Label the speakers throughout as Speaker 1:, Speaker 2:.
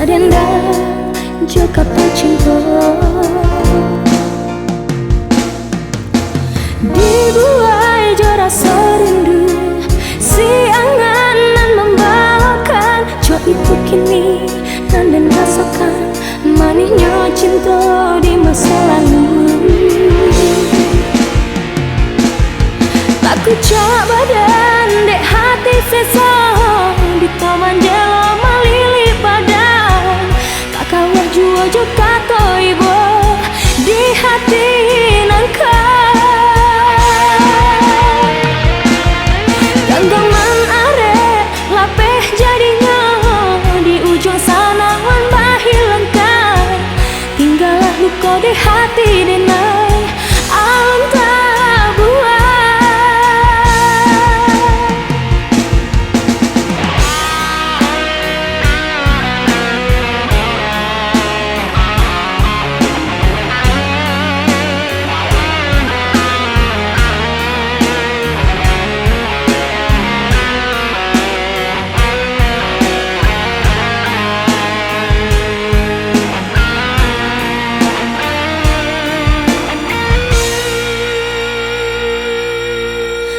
Speaker 1: sadenda juga cinta. Dibuai jo rasa rindu, si angan-angan membawakan jo itu kini dan rasakan manisnya cinta di masa lalu. Tak ku coba dan dek hati sesa di taman jelo malili padang. Tak kalah jua jo kato ibu di hati nangka. Ganggaman are lapeh jadinya di ujung sana wan bahilangkan. Tinggallah luka di hati denai alam tak buat.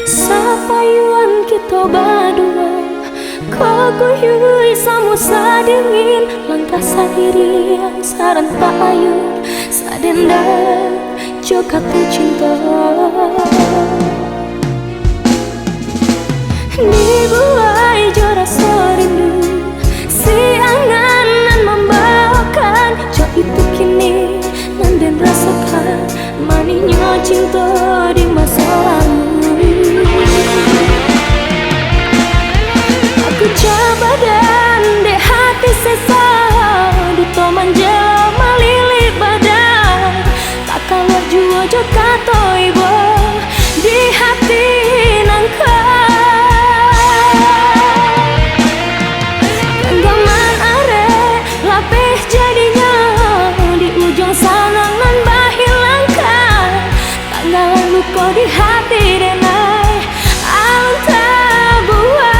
Speaker 1: Sapayuan kita berdua, kau yui samusa dingin. Langkah sendiri yang saran tak ayu, sadenda juga cinta. Dibuai jo rasa rindu, si angan-angan membawakan jo itu kini dan rasakan manisnya cinta di masa lalu. Aku coba dan dek hati sesa di taman jelo malili badan. Tak kalah jua jo kato ibu di hati nangka. Genggaman are lapeh jadinya di ujung sana nan bahilangkan. Tanggalan luka di hati denai alam tak buat.